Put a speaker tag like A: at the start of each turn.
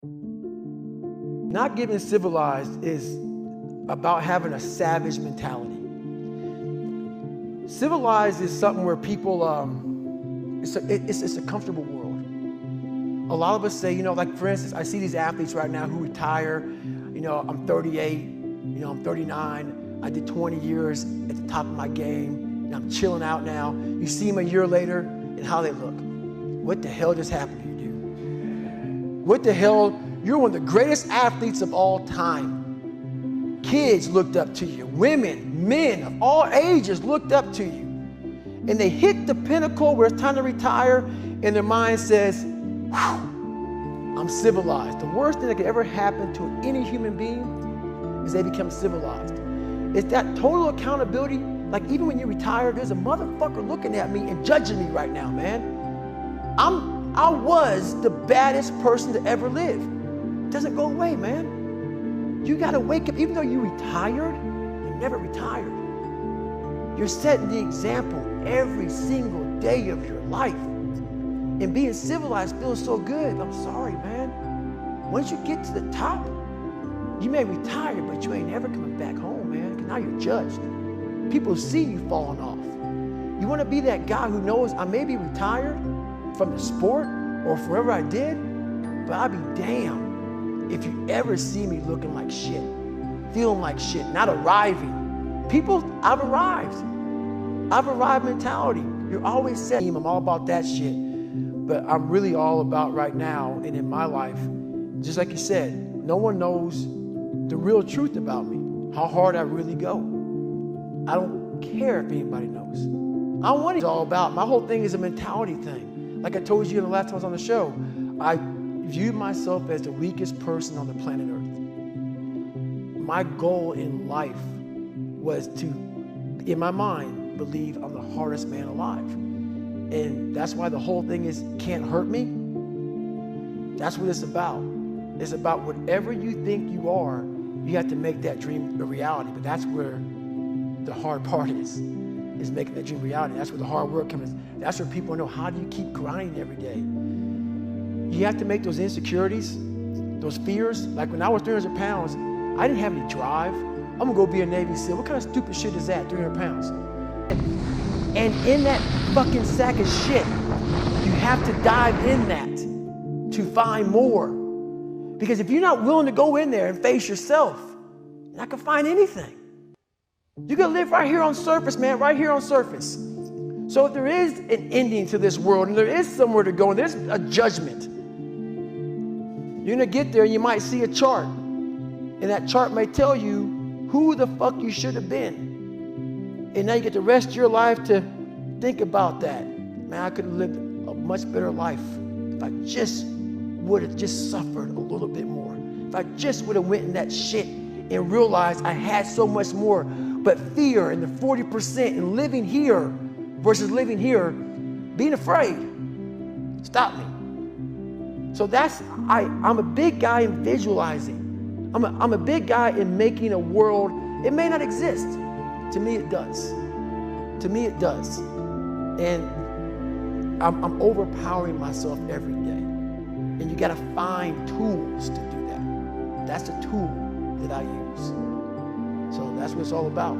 A: Not getting civilized is about having a savage mentality. Civilized is something where people, it's a comfortable world. A lot of us say, like for instance, I see these athletes right now who retire, I'm 38, I'm 39, I did 20 years at the top of my game, and I'm chilling out now. You see them a year later and how they look. What the hell just happened to you, dude? What the hell? You're one of the greatest athletes of all time. Kids looked up to you. Women, men of all ages looked up to you. And they hit the pinnacle where it's time to retire, and their mind says, whew, I'm civilized. The worst thing that could ever happen to any human being is they become civilized. It's that total accountability. Like even when you retire, there's a motherfucker looking at me and judging me right now, man. I was the baddest person to ever live. It doesn't go away, man. You gotta wake up, even though you retired, you never retired. You're setting the example every single day of your life. And being civilized feels so good. I'm sorry, man. Once you get to the top, you may retire, but you ain't ever coming back home, man, because now you're judged. People see you falling off. You wanna be that guy who knows I may be retired from the sport or wherever I did, but I'll be damned if you ever see me looking like shit, feeling like shit, not arriving. People, I've arrived mentality. You're always saying, I'm all about that shit, but I'm really all about right now and in my life, just like you said, no one knows the real truth about me, how hard I really go. I don't care if anybody knows. I don't want it all about. My whole thing is a mentality thing. Like I told you the last time I was on the show, I viewed myself as the weakest person on the planet Earth. My goal in life was to, in my mind, believe I'm the hardest man alive. And that's why the whole thing is can't hurt me. That's what it's about. It's about whatever you think you are, you have to make that dream a reality. But that's where the hard part is making that dream reality. That's where the hard work comes. That's where people know, how do you keep grinding every day? You have to make those insecurities, those fears. Like when I was 300 pounds, I didn't have any drive. I'm gonna go be a Navy SEAL. What kind of stupid shit is that, 300 pounds? And in that fucking sack of shit, you have to dive in that to find more. Because if you're not willing to go in there and face yourself, you're not gonna find anything. You gotta live right here on surface, man, right here on surface. So if there is an ending to this world and there is somewhere to go and there's a judgment, you're gonna get there and you might see a chart. And that chart may tell you who the fuck you should have been. And now you get the rest of your life to think about that. Man, I could have lived a much better life if I just would have just suffered a little bit more. If I just would have went in that shit and realized I had so much more. But fear and the 40% and living here versus living here, being afraid, stop me. So I'm a big guy in visualizing. I'm a big guy in making a world, it may not exist. To me, it does. To me, it does. And I'm overpowering myself every day. And you gotta find tools to do that. That's the tool that I use. So that's what it's all about.